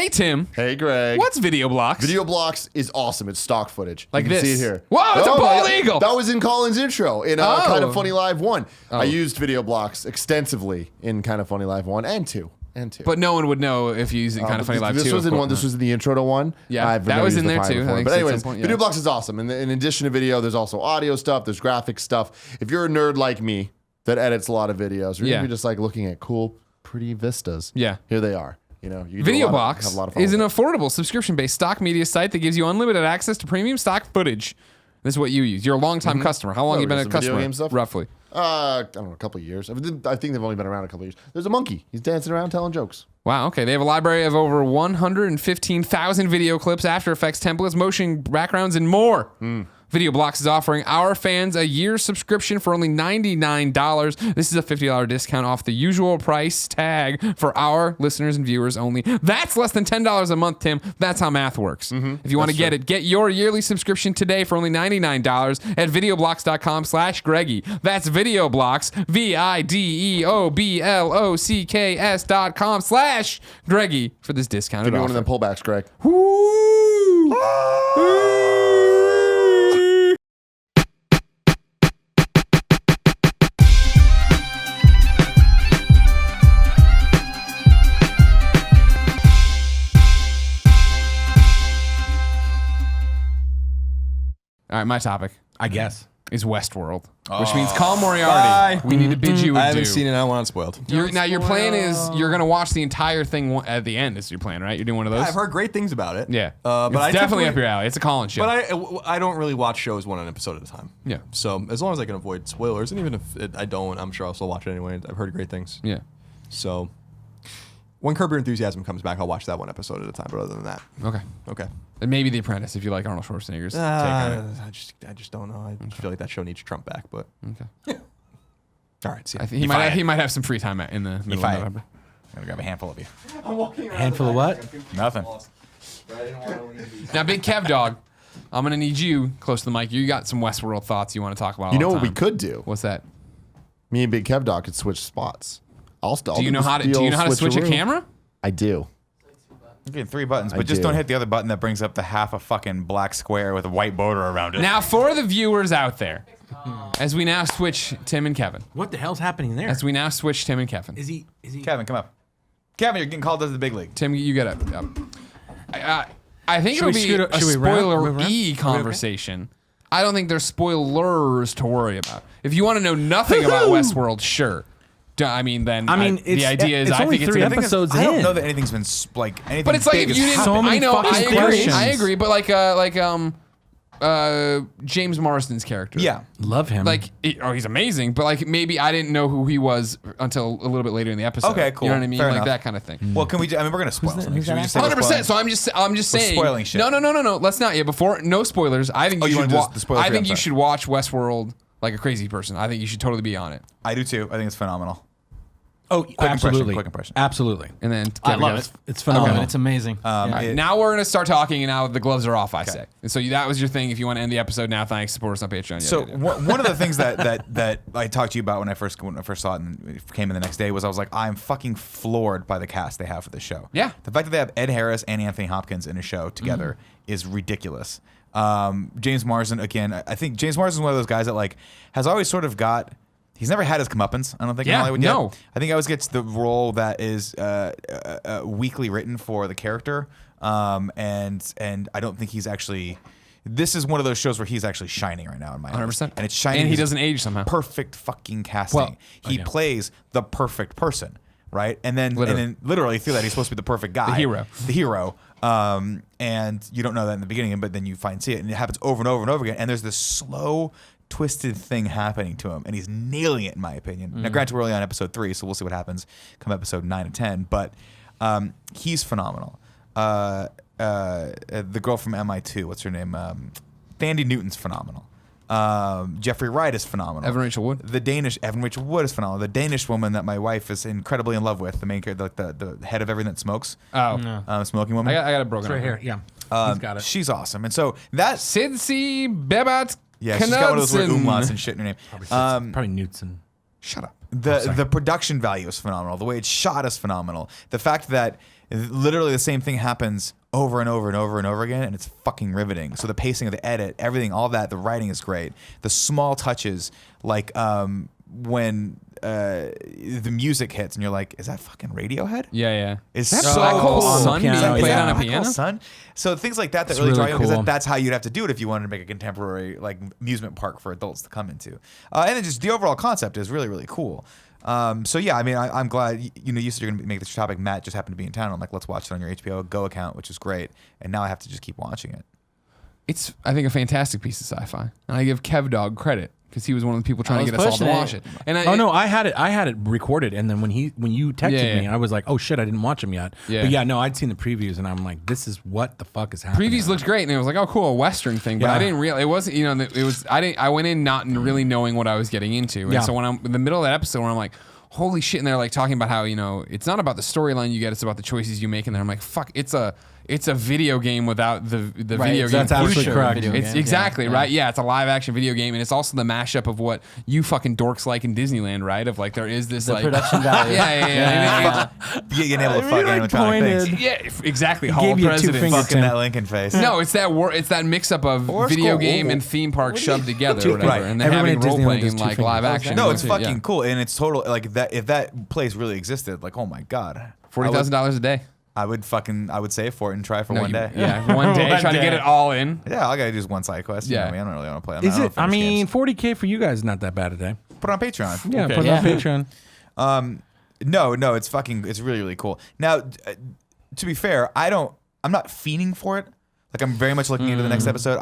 Hey, Tim. Hey, Greg. What's Video Blocks? Video Blocks is awesome. It's stock footage. Like you can this. See it here. Whoa, it's a bald eagle. That was in Colin's intro in Kind of Funny Live 1. I used Video Blocks extensively in Kind of Funny Live 1 and 2. But no one would know if you use it Kind of Funny Live 2. This was in one. This was in the intro to 1. Yeah, that was in there too. But anyways, Video Blocks is awesome. And in addition to video, there's also audio stuff. There's graphic stuff. If you're a nerd like me that edits a lot of videos, or you're just like looking at cool, pretty vistas. Yeah, here they are. You know, you Video Blocks is an affordable subscription-based stock media site that gives you unlimited access to premium stock footage. This is what you use. You're a long-time customer. How long have you been a customer? Game stuff? Roughly. I don't know, a couple of years. I think they've only been around a couple of years. There's a monkey. He's dancing around telling jokes. Wow, okay. They have a library of over 115,000 video clips, After Effects templates, motion backgrounds, and more. Video Blocks is offering our fans a year's subscription for only $99. This is a $50 discount off the usual price tag for our listeners and viewers only. That's less than $10 a month, Tim. That's how math works. If you want to get it, get your yearly subscription today for only $99 at videoblocks.com/Greggy. That's Videoblocks, videoblocks.com/Greggy for this discounted offer. Give me one of them pullbacks, Greg. Woo! All right, my topic, I guess, is Westworld, which means Colin Moriarty. We need to bid you adieu. I haven't seen it. I want it spoiled. Now, your plan is you're going to watch the entire thing at the end is your plan, right? You're doing one of those? I've heard great things about it. Yeah. But it's definitely up your alley. It's a Colin show. But I don't really watch shows one episode at a time. Yeah. So as long as I can avoid spoilers, and even if I don't, I'm sure I'll still watch it anyway. I've heard great things. Yeah. So when Curb Your Enthusiasm comes back, I'll watch that one episode at a time. But other than that, okay. And maybe The Apprentice if you like Arnold Schwarzenegger's take on it. I just don't know. I feel like that show needs Trump back. But all right. See ya. I think he might have some free time in the middle of November. I'm gonna grab a handful of you. I'm walking around. Handful of what? Nothing. Now, Big Kev Dog, I'm gonna need you close to the mic. You got some Westworld thoughts you want to talk about? You know what we could do? What's that? Me and Big Kev Dog could switch spots. Do you know how to switch a camera? I do. You're getting 3 buttons, but just don't hit the other button that brings up the half a fucking black square with a white border around it. Now, for the viewers out there, as we now switch Tim and Kevin. What the hell's happening there? As we now switch Tim and Kevin. Is he? Kevin, come up. Kevin, you're getting called to the big league. Tim, you get up. I think it'll be a spoiler-y conversation. I don't think there's spoilers to worry about. If you want to know nothing about Westworld, sure. the idea is I think it's 3 episodes in. I don't know that anything's been anything. But it's like big you didn't. So many I agree. But James Marsden's character. Yeah, love him. He's amazing. But maybe I didn't know who he was until a little bit later in the episode. Okay, cool. You know what I mean? Fair enough. That kind of thing. Well, can we? We're gonna spoil something. 100%. So I'm just saying. Spoiling shit. No. Let's not yet. Before no spoilers. I think you should watch Westworld like a crazy person. I think you should totally be on it. I do too. I think it's phenomenal. Oh, absolutely. Quick impression. Absolutely. And then I love it. It's phenomenal. Okay. It's amazing. Now we're going to start talking, and now the gloves are off, I say. And so that was your thing. If you want to end the episode now, thanks. Support us on Patreon. So one of the things that I talked to you about when I first saw it and it came in the next day was I was like, I'm fucking floored by the cast they have for this show. Yeah. The fact that they have Ed Harris and Anthony Hopkins in a show together is ridiculous. James Marsden, again, I think James Marsden is one of those guys that has always sort of got... He's never had his comeuppance, I don't think, in Hollywood yet. I think he always gets the role that is weakly written for the character, and I don't think he's actually... This is one of those shows where he's actually shining right now in my 100%. And it's shining. And he doesn't age somehow. Perfect fucking casting. He plays the perfect person, right? And then literally through that, he's supposed to be the perfect guy. The hero. And you don't know that in the beginning, but then you see it, and it happens over and over and over again. And there's this slow... twisted thing happening to him, and he's nailing it in my opinion. Now granted, we're only on episode 3, so we'll see what happens come episode 9 and 10, but he's phenomenal. The girl from MI2, what's her name? Thandie Newton's phenomenal. Jeffrey Wright is phenomenal. Evan Rachel Wood. Evan Rachel Wood is phenomenal. The Danish woman that my wife is incredibly in love with, the main character, the head of everything that smokes. Smoking woman. I got it broken right here. Yeah. He's got it. She's awesome. And so that Sidsi Bebat. Yeah, she's got one of those weird umlauts and shit in her name. Probably Knudsen. Shut up. The production value is phenomenal. The way it's shot is phenomenal. The fact that literally the same thing happens over and over and over and over again, and it's fucking riveting. So the pacing of the edit, everything, all that, the writing is great. The small touches, like when the music hits and you're like, is that fucking Radiohead? Yeah. It's That's so Black Hole cool. Sun being played on a piano? Sun? So things like that It's really draw really you, because cool. that's how you'd have to do it if you wanted to make a contemporary like amusement park for adults to come into. And then just the overall concept is really, really cool. So yeah, I mean, I'm glad, you said you're going to make this topic. Matt just happened to be in town. I'm like, let's watch it on your HBO Go account, which is great. And now I have to just keep watching it. It's, I think, a fantastic piece of sci-fi. And I give Kev Dog credit because he was one of the people trying to get us all to watch it. And I had it recorded, and then when you texted me, I was like, oh shit, I didn't watch him yet. Yeah. But yeah, no, I'd seen the previews, and I'm like, this is what the fuck is happening. Previews looked great, and it was like, oh, cool, a Western thing. But Yeah. I didn't realize it wasn't. It was. I went in not really knowing what I was getting into, and Yeah. so when I'm in the middle of that episode, where I'm like, holy shit, and they're like talking about how it's not about the storyline you get, it's about the choices you make, and then I'm like, fuck, it's a video game without the video game. That's absolutely portion. correct. It's exactly right. Yeah, it's a live action video game, and it's also the mashup of what you fucking dorks like in Disneyland, right? Of like there is this The like production value. yeah. Getting able to fuck animatronic things. Yeah, exactly. He Hall gave of you two Presidents. fingers. Fucking that Lincoln face. No, it's that mix up of Or video Skull game Oval. and theme park shoved together or whatever, Right. and then Everybody having at role Disneyland playing does and two like fingers. live action. No, it's Yeah. fucking cool, and it's total like that. If that place really existed, like, oh my god, $40,000 a day. I would save for it and try for No, one you- day. Yeah, one day. One Try to get day. it all in. Yeah, all I gotta do is one side quest. You Yeah. know me, I don't really want to play on Is that. it? I mean, $40K for you guys is not that bad a day. put it on Patreon. Yeah, Okay. put it on Patreon. No, it's really, really cool. Now, to be fair, I'm not fiending for it. Like, I'm very much looking into the next episode.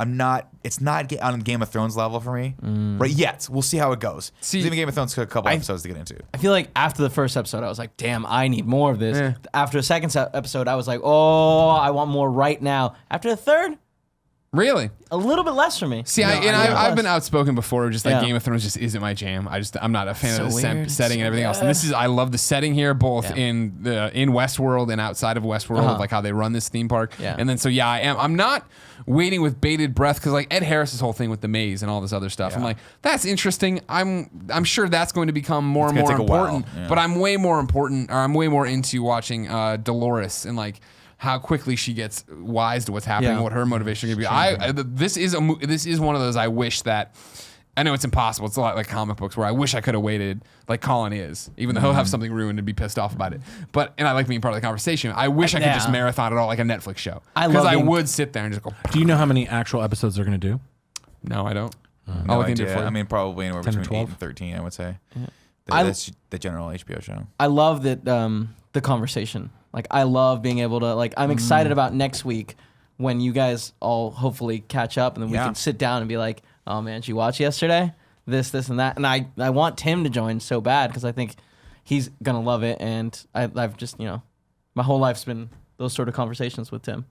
It's not on Game of Thrones level for me right yet. We'll see how it goes. See, Even Game of Thrones took a couple episodes to get into. I feel like after the first episode, I was like, damn, I need more of this. Yeah. After the second episode, I was like, oh, I want more right now. After the third, Really? a little bit less for me. See, No, I've less. been outspoken before. Just like Yeah. Game of Thrones just isn't my jam. I'm not a fan So of the weird. setting and everything else. And I love the setting here, both Yeah. in Westworld and outside of Westworld, like how they run this theme park. Yeah. And then I'm not waiting with bated breath because like Ed Harris's whole thing with the maze and all this other stuff. I'm like, that's interesting. I'm sure that's going to become more and gonna more take a while. important. Yeah. But I'm way more into watching Dolores and like how quickly she gets wise to what's happening, Yeah. what her motivation could be. This is one of those I wish that. I know it's impossible. It's a lot like comic books where I wish I could have waited, like Colin is, even though he'll have something ruined and be pissed off about it. And I like being part of the conversation. I wish I could just marathon it all like a Netflix show. I Because love I being- would sit there and just go. Do you know how many actual episodes they're going to do? No, I don't. No I'll look into it idea. for you. I mean, probably anywhere 10 or between 8 12? and 13, I would say. I- That's the general HBO show. I love that the conversation. Like, I love being able to, like, I'm excited about next week when you guys all hopefully catch up and then we can sit down and be like, oh man, did you watch yesterday? This, and that. And I want Tim to join so bad because I think he's going to love it. And I've just, my whole life's been those sort of conversations with Tim.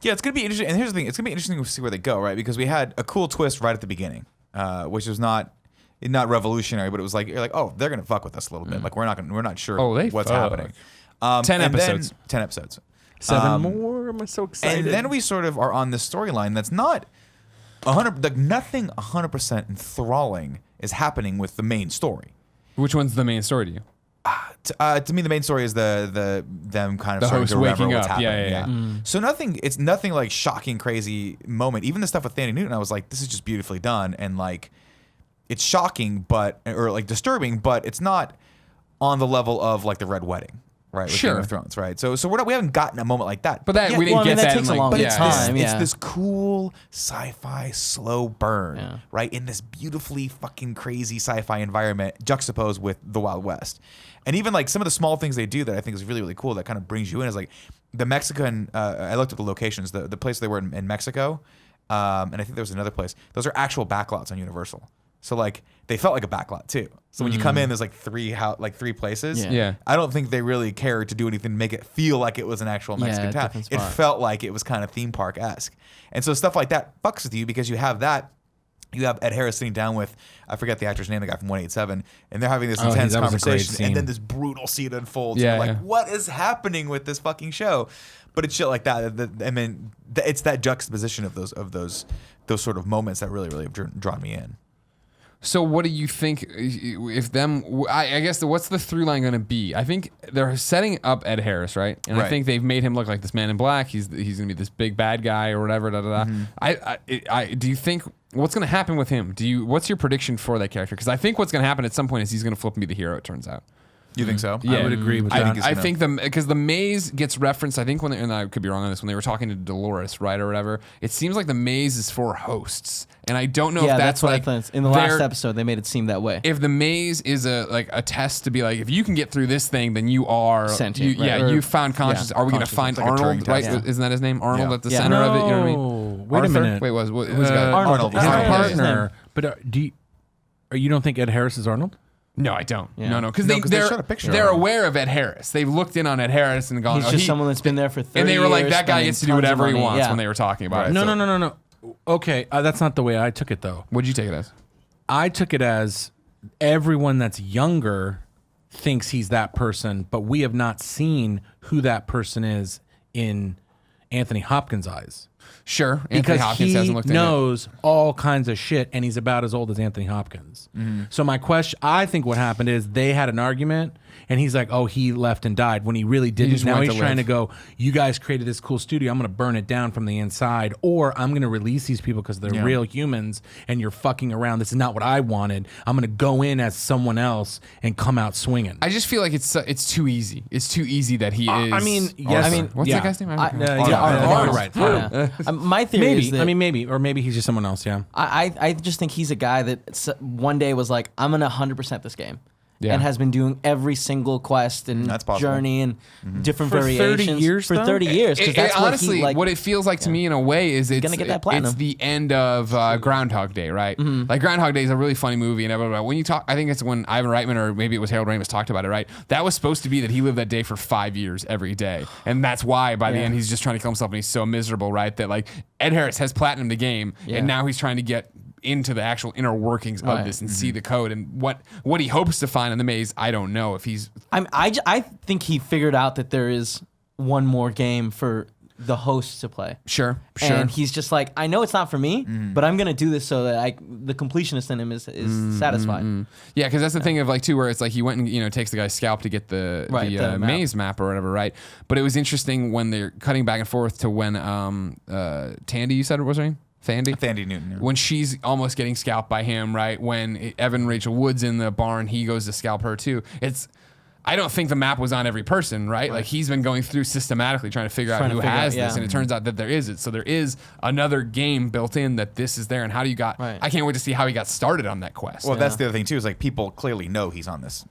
Yeah, it's going to be interesting. And here's the thing. It's going to be interesting to see where they go, right? Because we had a cool twist right at the beginning, which was not revolutionary, but it was like, you're like, oh, they're going to fuck with us a little bit. Like, we're not sure what's happening. 10 episodes. 10 episodes. 7 more. Am I so excited? And then we sort of are on this storyline that's not 100, like nothing 100% enthralling is happening with the main story. Which one's the main story to you? To me, the main story is them kind of The starting host to remember waking what's up. happening. Yeah. So it's nothing like shocking, crazy moment. Even the stuff with Thandie Newton, I was like, this is just beautifully done, and like it's shocking, or like disturbing, but it's not on the level of like the Red Wedding, right? With Game of Thrones, right? So we haven't gotten a moment like that. But that we didn't well, I mean, get that that. takes in, a like, long yeah. time. It's this cool sci-fi slow burn, right? In this beautifully fucking crazy sci-fi environment juxtaposed with the Wild West. And even like some of the small things they do that I think is really, really cool that kind of brings you in is like the Mexican, I looked at the locations, the place they were in Mexico, and I think there was another place. Those are actual backlots on Universal. So like they felt like a backlot too. So when you come in, there's like three places. Yeah. I don't think they really cared to do anything to make it feel like it was an actual Mexican town. different It spot. felt like it was kind of theme park-esque. And so stuff like that fucks with you because you have that. You have Ed Harris sitting down with, I forget the actor's name, the guy from 187, and they're having this intense that was a great conversation, scene. and then this brutal scene unfolds. Yeah, and you're like, yeah. what is happening with this fucking show? But it's shit like that. And then it's that juxtaposition of those sort of moments that really, really have drawn me in. So what do you think if them? I guess what's the through line going to be? I think they're setting up Ed Harris, right? And I think they've made him look like this man in black. He's going to be this big bad guy or whatever. I do you think what's going to happen with him? What's your prediction for that character? Because I think what's going to happen at some point is he's going to flip and be the hero. It turns out. You think so? Yeah, I would agree with that. I think because the maze gets referenced. I think and I could be wrong on this, when they were talking to Dolores, right, or whatever. It seems like the maze is for hosts, and I don't know if that's what like I thought. In the last episode, they made it seem that way. If the maze is a test to be like, if you can get through this thing, then you are sentient. You found consciousness. Are we going to find like Arnold? Right? Yeah. Isn't that his name? Arnold at the center of it. You know what I mean? Wait Arthur? a minute. Wait, who's got Arnold. His Arnold. partner. But you don't think Ed Harris is Arnold? No, I don't. Yeah. No, because they showed a picture they're of him. aware of Ed Harris. They've looked in on Ed Harris and gone, He's just someone that's been there for 30 years. and they were like, that guy spending gets to do tons of whatever he money. wants Yeah. when they were talking about it. No. Okay, that's not the way I took it, though. What'd you take it as? I took it as everyone that's younger thinks he's that person, but we have not seen who that person is in Anthony Hopkins' eyes. Sure, Anthony Because Hopkins he hasn't looked into it. knows all kinds of shit, and he's about as old as Anthony Hopkins. So my question, I think what happened is they had an argument, and he's like, "Oh, he left and died," when he really didn't. just Now went he's to trying live. to go, "You guys created this cool studio. I'm going to burn it down from the inside, or I'm going to release these people because they're real humans, and you're fucking around. This is not what I wanted. I'm going to go in as someone else and come out swinging." I just feel like it's too easy. It's too easy that he is. I mean, yes. Arthur. What's yeah. that guy's name? Arnold. Right. Yeah. My theory is that Maybe he's just someone else. Yeah. I just think he's a guy that one day was like, I'm gonna 100% this game, Yeah. and has been doing every single quest and That's possible. journey and different For 30 variations years, for though? 30 years. Because that's honestly, what it feels like to me in a way is it's gonna get that platinum. It's the end of Groundhog Day, right? Like Groundhog Day is a really funny movie and blah, blah, blah. When you talk, I think it's when Ivan Reitman or maybe it was Harold Ramis talked about it, right? That was supposed to be that he lived that day for 5 years every day, and that's why by the end he's just trying to kill himself and he's so miserable, right? That like Ed Harris has platinumed the game, and now he's trying to get into the actual inner workings of this and see the code and what he hopes to find in the maze. I don't know if he's. I think he figured out that there is one more game for the hosts to play. Sure. And he's just like, I know it's not for me, but I'm gonna do this so that the completionist in him is satisfied. Yeah, because that's the thing of like too, where it's like he went and takes the guy's scalp to get the map. maze map or whatever, right? But it was interesting when they're cutting back and forth to when Tandy, you said it was her name? Thandie Newton. Yeah. When she's almost getting scalped by him, right? When Evan Rachel Wood's in the barn, he goes to scalp her too. I don't think the map was on every person, right? Like he's been going through systematically trying to figure out who has this, and it turns out that there is it. So there is another game built in that this is there, and how do you got? Right. I can't wait to see how he got started on that quest. Well, that's the other thing too. Is like people clearly know he's on this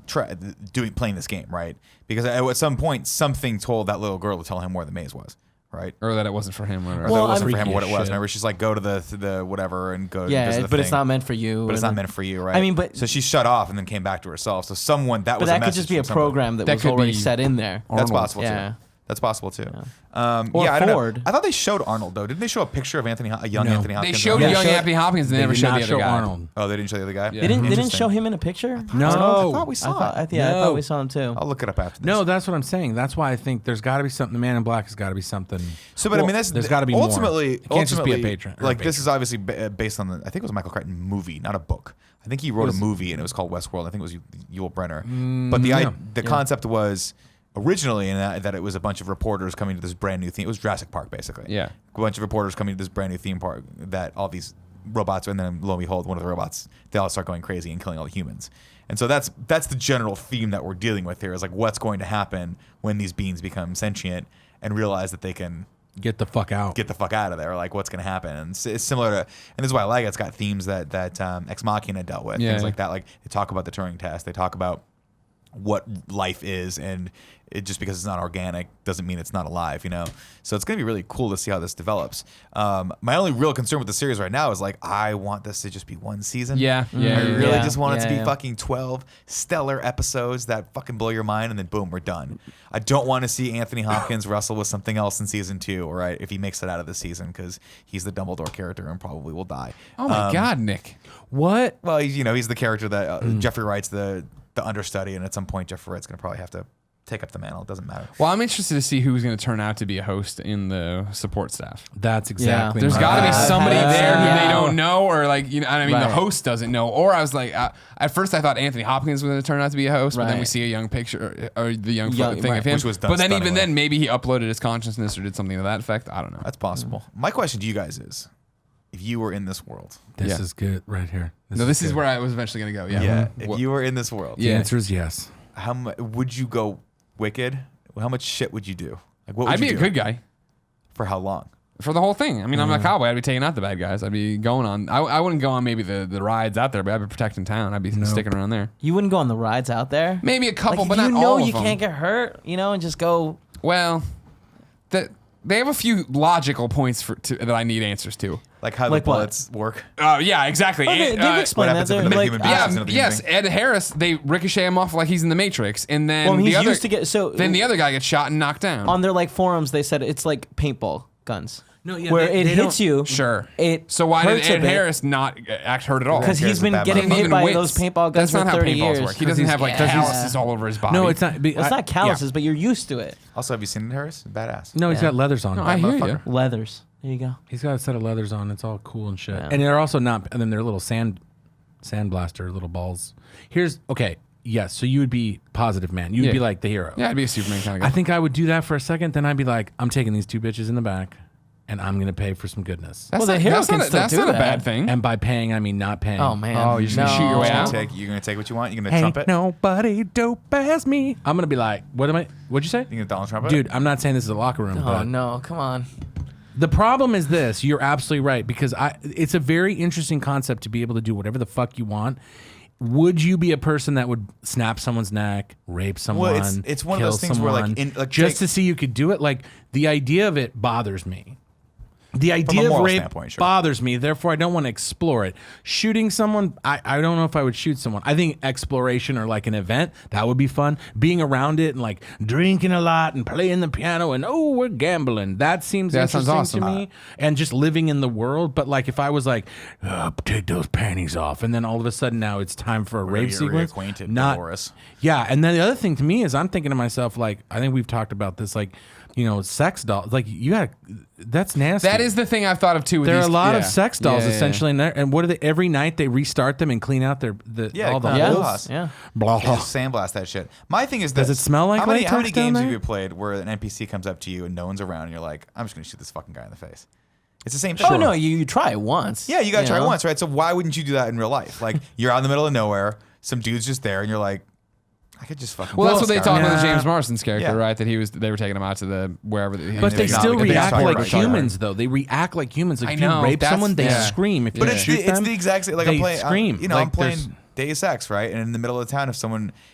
playing this game, right? Because at some point, something told that little girl to tell him where the maze was. Right, or that it wasn't for him, or that it wasn't for him. What it was? Remember, she's like, go to the whatever and go. Yeah, visit the but thing. it's not meant for you. But it's not meant for you, right? I mean, but so she shut off and then came back to herself. So someone that but was. But that could just be a program that was already set in there. That's possible Yeah. too. That's possible too. Or I don't know. Ford. I thought they showed Arnold though. Didn't they show a picture of Anthony Hopkins? They showed young Anthony Hopkins. And they never showed the other guy. Arnold. Oh, they didn't show the other guy. Yeah. They didn't show him in a picture. No. I thought we saw it. I thought we saw him too. I'll look it up after this. No, that's what I'm saying. That's why I think there's got to be something. The Man in Black has got to be something. So, but I mean, there's got to be ultimately, more. It can't just be a patron. Like this is obviously based on I think it was a Michael Crichton movie, not a book. I think he wrote a movie and it was called Westworld. I think it was Yul Brynner. But the concept was originally in that it was a bunch of reporters coming to this brand new theme. It was Jurassic Park, basically. Yeah. A bunch of reporters coming to this brand new theme park that all these robots, and then lo and behold, one of the robots, they all start going crazy and killing all the humans. And so that's the general theme that we're dealing with here is like what's going to happen when these beings become sentient and realize that they can get the fuck out of there. Like what's going to happen. And it's similar to, and this is why I like it. It's got themes that Ex Machina dealt with. Things like that. Like they talk about the Turing test. They talk about what life is, and it just because it's not organic doesn't mean it's not alive, So it's going to be really cool to see how this develops. My only real concern with the series right now is like I want this to just be one season. Yeah. I really just want it to be fucking 12 stellar episodes that fucking blow your mind, and then boom, we're done. I don't want to see Anthony Hopkins wrestle with something else in season 2, or if he makes it out of this season, because he's the Dumbledore character and probably will die. Oh my God, Nick. What? Well, he's the character that Jeffrey Wright's the understudy, and at some point Jeffrey Wright's going to probably have to take up the mantle. It doesn't matter. Well, I'm interested to see who's going to turn out to be a host in the support staff. That's exactly. There's got to be somebody there who they don't know, or like the host doesn't know. Or I was like, at first I thought Anthony Hopkins was going to turn out to be a host, but then we see a young picture or the young thing of him. Which was done but then even then, maybe he uploaded his consciousness or did something to that effect. I don't know. That's possible. My question to you guys is, if you were in this world, this is good right here. This is where I was eventually going to go. Yeah. If you were in this world, the answer is yes. How would you go wicked? How much shit would you do? Like, what would I'd be a good guy. For how long? For the whole thing. I mean, I'm a cowboy. I'd be taking out the bad guys. I'd be going on. I wouldn't go on maybe the rides out there, but I'd be protecting town. I'd be sticking around there. You wouldn't go on the rides out there? Maybe a couple, like, but not all of them. You know you can't get hurt, and just go. Well, they have a few logical points that I need answers to. Like how the bullets work? Yeah, exactly. Okay, they've explained that. Yes, Ed Harris, they ricochet him off like he's in the Matrix, and then he's used to get then the other guy gets shot and knocked down. On their forums, they said it's like paintball guns. No, yeah, where it hits you. Sure. So why did Ed Harris not act hurt at all? Because he's been getting hit by those paintball guns for 30 years. Work. He doesn't have calluses all over his body. No, it's not. It's not calluses, but you're used to it. Also, have you seen Ed Harris? Badass. No, he's got leathers on. No, I hear you. Leathers. There you go. He's got a set of leathers on. It's all cool and shit. Yeah. And they're also not. And then they're little sand blaster little balls. Yes, so you would be positive man. You would be like the hero. Yeah, I'd be a Superman kind of guy. I think I would do that for a second. Then I'd be like, I'm taking these two bitches in the back, and I'm gonna pay for some goodness. That's not a bad thing. And by paying, I mean not paying. Oh man. Oh, you're just gonna shoot your way out. You're gonna take what you want. You're gonna trumpet. Nobody dope as me. I'm gonna be like, what'd you say? You gonna Donald Trump? Dude, I'm not saying this is a locker room. Oh no, come on. The problem is this. You're absolutely right, because it's a very interesting concept to be able to do whatever the fuck you want. Would you be a person that would snap someone's neck, rape someone, it's one of those things someone, where just to see you could do it? Like, the idea of it bothers me. The idea of rape bothers me, therefore I don't want to explore it. Shooting someone, I don't know if I would shoot someone. I think exploration or like an event, that would be fun. Being around it and like drinking a lot and playing the piano and we're gambling. That seems interesting to me. And just living in the world. But like if I was like, take those panties off, and then all of a sudden now it's time for a rape sequence. Dolores. Yeah, and then the other thing to me is I'm thinking to myself, like, I think we've talked about this, like, sex dolls. Like, that's nasty. That is the thing I've thought of too. There are a lot of sex dolls essentially in there, and what are they? Every night they restart them and clean out all the holes. Yeah, just sandblast that shit. My thing is, does it smell like how many games have you played where an NPC comes up to you and no one's around, and you're like, I'm just gonna shoot this fucking guy in the face? It's the same thing. Oh no, you try it once. Yeah, you gotta try it once, right? So why wouldn't you do that in real life? Like, you're out in the middle of nowhere, some dude's just there, and you're like, I could just fucking. Well, that's what they talk about James Marsden's character, right? That they were taking him out to the wherever. But they still react like humans, though. They react like humans. Like, if you rape someone, they scream. If you shoot them, it's the exact same. Like, they I'm playing, scream. I'm playing Deus Ex, right? And in the middle of the town,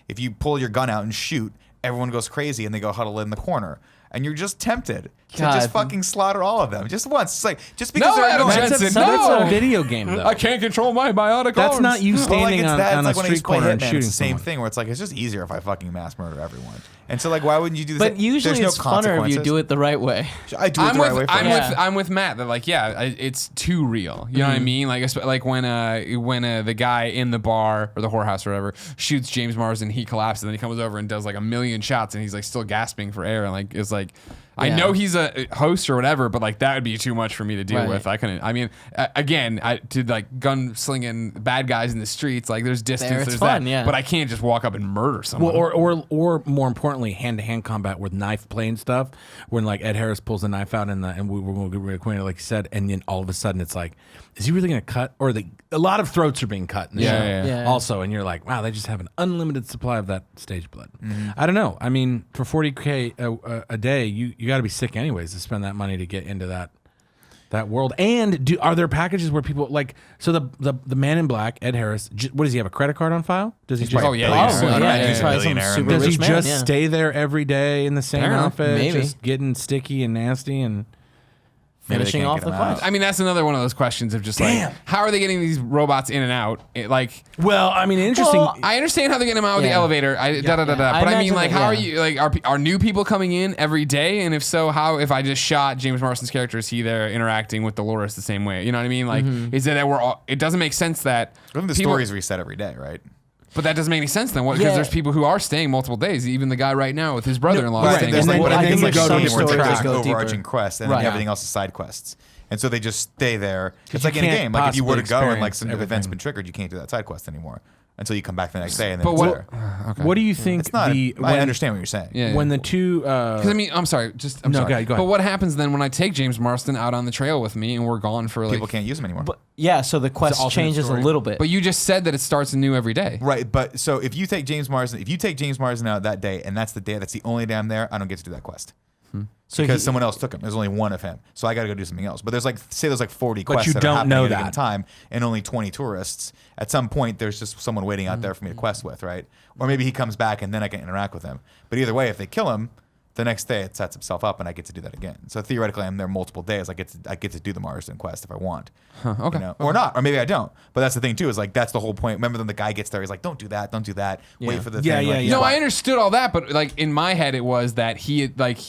if you pull your gun out and shoot, everyone goes crazy and they go huddle in the corner. And you're just tempted to just fucking slaughter all of them just once. It's like, just because they're Adam Jensen, that's a video game, though. I can't control my biotic That's arms. not you standing on a street corner and shooting It's the same thing where it's like, it's just easier if I fucking mass murder everyone. And so, like, why wouldn't you do this? But usually it's funner if you do it the right way. I do it the right way. I'm with Matt. That, like, it's too real. You know what I mean? Like when the guy in the bar or the whorehouse or whatever shoots James Marsden, he collapses, and then he comes over and does like 1,000,000 shots, and he's like still gasping for air, and like it's like. I know he's a host or whatever, but like that would be too much for me to deal with. I couldn't. I mean, again, to like gunslinging bad guys in the streets, like there's distance, there's fun, that, but I can't just walk up and murder someone. Well, or more importantly, hand-to-hand combat with knife play and stuff. When like Ed Harris pulls a knife out and we were going to get acquainted, like you said, and then all of a sudden it's like, is he really going to cut? Or a lot of throats are being cut in the show. Also, and you're like, wow, they just have an unlimited supply of that stage blood. I don't know. I mean, for $40K a day, you got to be sick anyways to spend that money to get into that world. And are there packages where people like? So the man in black, Ed Harris, what does he have, a credit card on file? Does he just? Oh yeah, he's probably some super does rich he just stay there every day in the same outfit, just getting sticky and nasty and finishing off the quest? I mean, that's another one of those questions of just like, how are they getting these robots in and out? Well, I mean, interesting. Well, I understand how they're getting them out of the elevator. But I mean, like, how are you? Like, are new people coming in every day? And if so, how? If I just shot James Marsden's character, is he there interacting with Dolores the same way? You know what I mean? Like, is it that it doesn't make sense that the stories reset every day, right? But that doesn't make any sense then. Because there's people who are staying multiple days. Even the guy right now with his brother-in-law is staying. There's I think there's some some stories there's go overarching deeper. quests, and then everything else is side quests. And so they just stay there. It's you like in a can't game. Like if you were to go and like possibly some event's experience been triggered, you can't do that side quest anymore until you come back the next day and then But it's what? there. What do you think It's not. I understand what you're saying. Yeah. when the two? Because I mean, I'm sorry. I'm No, sorry. go ahead. But what happens then when I take James Marsden out on the trail with me and we're gone for like? People can't use them anymore. But yeah, so the quest alternate changes story. a little bit. But you just said that it starts anew every day. Right, but so if you take James Marsden out that day, and that's the only day I'm there, I don't get to do that quest. So Because someone else took him. There's only one of him. So I got to go do something else. But there's like 40 But quests you that don't are happening know at a given that. time and only 20 tourists. At some point, there's just someone waiting out there for me to quest with, right? Or maybe he comes back and then I can interact with him. But either way, if they kill him, the next day it sets himself up and I get to do that again. So theoretically, I'm there multiple days. I get to do the Marsden quest if I want. Okay. You know? Or not. Or maybe I don't. But that's the thing too, is like that's the whole point. Remember when the guy gets there, he's like, don't do that. Wait for the Yeah, thing. yeah, Like, yeah. No, I understood all that, but like in my head, it was that he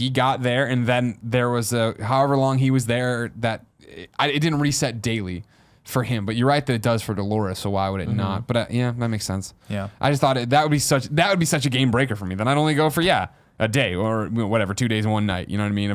got there, and then there was however long he was there that it didn't reset daily for him. But you're right that it does for Dolores, so why would it not? But yeah, that makes sense. Yeah. I just thought that would be such a game breaker for me. Then I'd only go for a day or whatever, 2 days and one night. You know what I mean?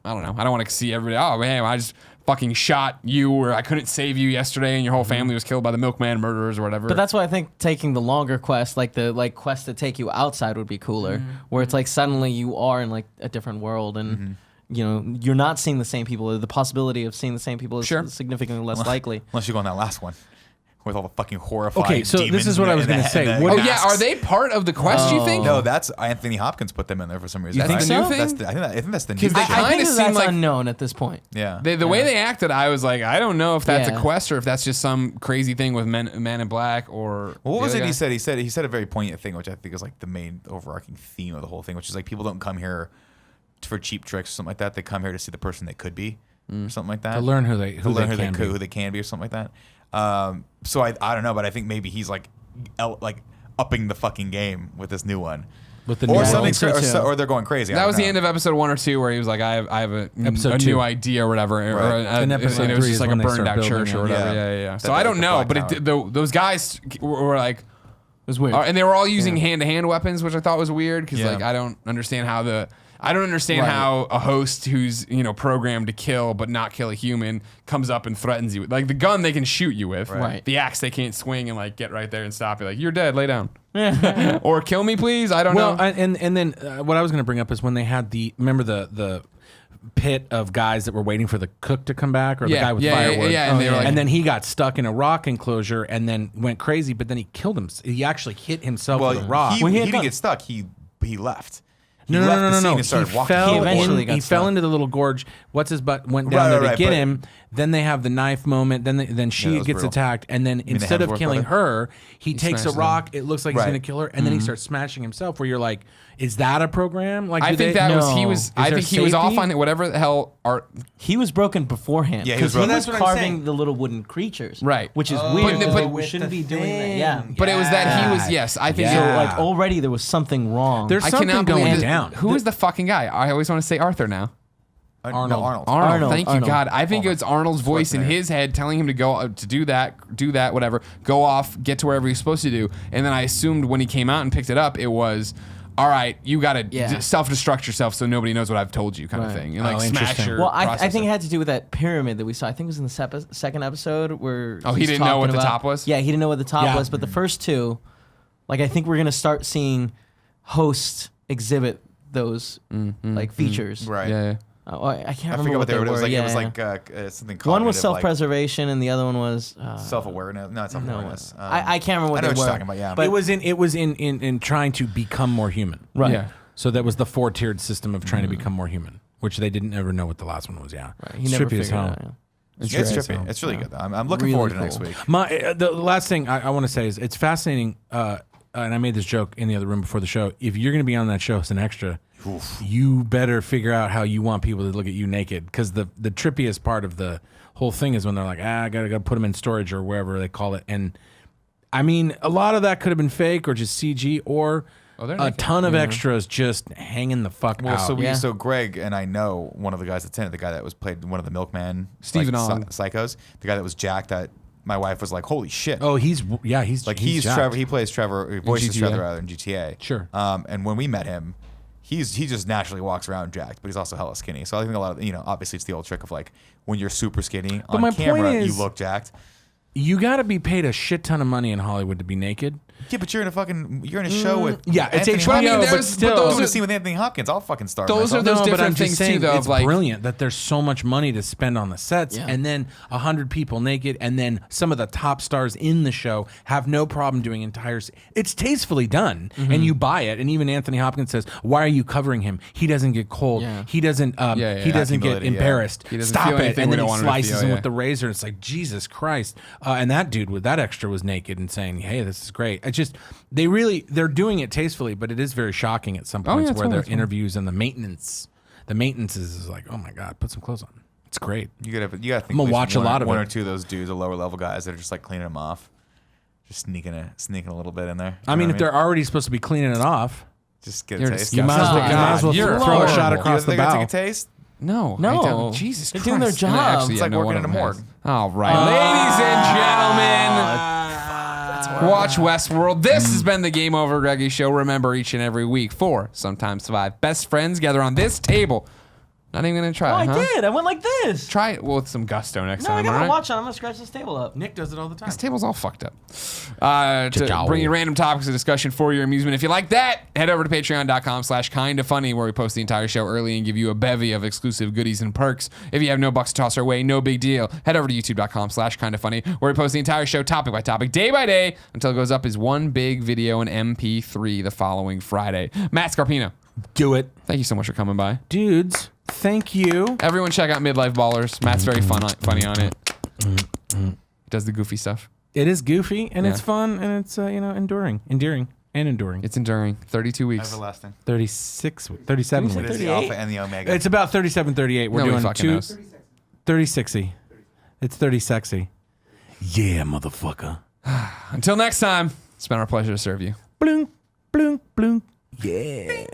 I don't know. I don't want to see everybody. Oh man, I just fucking shot you, or I couldn't save you yesterday, and your whole family was killed by the milkman murderers or whatever. But that's why I think taking the longer quest, like the quest to take you outside, would be cooler. Where it's like suddenly you are in like a different world, and you know you're not seeing the same people. The possibility of seeing the same people is significantly less likely. Unless you go on that last one. With all the fucking horrifying Okay, so this demons is what I was and gonna the- say. and the What- oh yeah, masks. are they part of the quest? You think? No, that's Anthony Hopkins put them in there for some reason. You think Right? the new That's thing? I think that's the new 'Cause thing. they I think kinda that seem that's like- unknown at this point. Yeah. The way they acted, I was like, I don't know if that's a Yeah. quest or if that's just some crazy thing with Man in Black or. Well, what the was other it guy? he said? He said a very poignant thing, which I think is like the main overarching theme of the whole thing, which is like people don't come here for cheap tricks or something like that. They come here to see the person they could be, or something like that. To learn who they who can be. they can be, or something like that. So I don't know, but I think maybe he's like upping the fucking game with this new one. With the Or new something, world. or they're going crazy. That was the end of episode 1 or 2 where he was like, I have a Episode new 2. idea or whatever. Right. And episode and it was 3 just is like a when they burned start out building church it. or whatever. Yeah. Yeah. So That- I don't the know, Black but Tower. those guys were like, It was weird. and they were all using hand-to-hand weapons, which I thought was weird because Yeah. like I don't understand how a host who's programmed to kill but not kill a human comes up and threatens you. Like the gun they can shoot you with, Right. the axe they can't swing and like get right there and stop you. Like you're dead, lay down, or kill me please. I don't Well, know. and then what I was going to bring up is when they had remember the pit of guys that were waiting for the cook to come back or the guy with firewood. and they were like, and then he got stuck in a rock enclosure and then went crazy, but then he killed him. He actually hit himself with a rock. He, Well, he had didn't done- get stuck. He left. He No, left the no. scene and started He walking. fell. He eventually got he stuck. fell into the little gorge. What's his butt went down there to right, get but- him. Then they have the knife moment. Then that she was gets brutal. attacked, and then the instead of Hemsworth killing brother? her, he takes a smashes rock. It looks like he's Right. gonna kill her, and then he starts smashing himself. Where you're like, is that a program? Like, I do think they- that was No. he was. Is I there think he was off safety? on it. Whatever the hell art. He was broken beforehand. Yeah, he was because broken. was That's what I'm saying. carving the little wooden creatures. Right. Which is But- weird. because but- they with shouldn't the be doing that. thing. Yeah. But it was that he was. Yeah. Yes, I think. So Yeah. like already there was something wrong. There's I something cannot going believe down. Who is the fucking guy? I always want to say Arthur now. Arnold. No, Arnold. Arnold. Thank you, Arnold. God. I think it's Arnold's voice in his head telling him to go to do that, whatever. Go off, get to wherever he's supposed to do. And then I assumed when he came out and picked it up, it was, all right, you got to Yeah. self-destruct yourself so nobody knows what I've told you, kind of Right. thing. And like smash interesting. your. well, I processor. think it had to do with that pyramid that we saw. I think it was in the second episode where. Oh, he he's didn't know what talking the about- top was? Yeah, he didn't know what the top Yeah. was. But the first two, like I think we're gonna start seeing hosts exhibit those like features. Right. Yeah. Oh, I can't I remember forget what they were. were. It was like yeah, it was yeah. like something. One was cognitive, like self-preservation and the other one was self-awareness. No, it's self-awareness. I can't remember what I know they what were. you're talking about. Yeah, But- It was in trying to become more human. Right. Yeah. So that was the 4-tiered system of trying to become more human, which they didn't ever know what the last one was. Yeah, Right. He never Trippy as figured it hell. out. Yeah. it's trippy. It's really good. Though. I'm looking Really forward to cool. next week. The last thing I want to say is it's fascinating, and I made this joke in the other room before the show. If you're going to be on that show as an extra, you better figure out how you want people to look at you naked, because the trippiest part of the whole thing is when they're like, I gotta put them in storage or wherever they call it. And I mean, a lot of that could have been fake or just CG or they're a naked. ton of extras just hanging the fuck Well, out. so Greg and I know one of the guys that's in it, the guy that was played one of the Milkman Stephen Ogg. psychos, the guy that was Jack that my wife was like, "Holy shit!" Oh, he's like he's jacked. Trevor. He plays Trevor. He voices GTA. Trevor rather in GTA. Sure. And when we met him, he just naturally walks around jacked, but he's also hella skinny. So I think a lot of obviously it's the old trick of like when you're super skinny on my point camera, is- you look jacked. You got to be paid a shit ton of money in Hollywood to be naked. Yeah, but you're in a show with Yeah, it's Anthony HBO, I mean, Hopkins. there's- but still. but those Doing are- a scene with Anthony Hopkins. I'll fucking start. Those are myself. those but different I'm just things saying, too, though. It's Of like, brilliant that there's so much money to spend on the sets, Yeah. and then 100 people naked, and then some of the top stars in the show have no problem doing entire. It's tastefully done, and you buy it. And even Anthony Hopkins says, "Why are you covering him? He doesn't get cold. Yeah. He doesn't. He doesn't get Acting ability, yeah. embarrassed. He doesn't Stop feel it!" anything And we then don't he want him to slices feel, him yeah. with the razor. It's like Jesus Christ. And that that extra was naked and saying, "Hey, this is great." It's just they're doing it tastefully, but it is very shocking at some points it's where fine, their it's fine. interviews and the maintenance is like, oh my god, put some clothes on. It's great. You gotta think. I'm gonna at least watch a lot of one it. or two of those dudes, the lower level guys that are just like cleaning them off, just sneaking a little bit in there. I mean, if they're already supposed to be cleaning it off, just get You're a taste. disgusting. you might as well, God, you might as well you're throw a shot horrible. across the They're gonna bow. take a taste. no, No. I don't. Jesus They're Christ. doing their And job. actually, It's yeah, like no, working one in a of them morgue. has. All right, ladies and gentlemen. Watch Westworld. This has been the Game Over Greggy Show. Remember, each and every week, 4, sometimes 5 best friends gather on this table. Not even gonna try Oh, it, huh? I did. I went like this. Try it with some gusto next No, I time, got all my right? watch on. I'm gonna scratch this table up. Nick does it all the time. This table's all fucked up. To bring you random topics of discussion for your amusement. If you like that, head over to patreon.com/kindafunny, where we post the entire show early and give you a bevy of exclusive goodies and perks. If you have no bucks to toss our way, no big deal. Head over to youtube.com/kindafunny, where we post the entire show topic by topic, day by day, until it goes up as one big video in MP3 the following Friday. Matt Scarpino, Do it, thank you so much for coming by. dudes. Thank you. Everyone check out Midlife Ballers. Matt's very funny on it. Does the goofy stuff. It is goofy and it's Yeah. fun and it's enduring. It's enduring. 32 weeks. Everlasting. 37 Did we weeks. say It's the 38? alpha and the omega. It's about 37, 38. We're Nobody doing fucking knows. 30 sexy. It's 30 sexy. Yeah, motherfucker. Until next time, it's been our pleasure to serve you. Bloom, bloom, bloom. Yeah.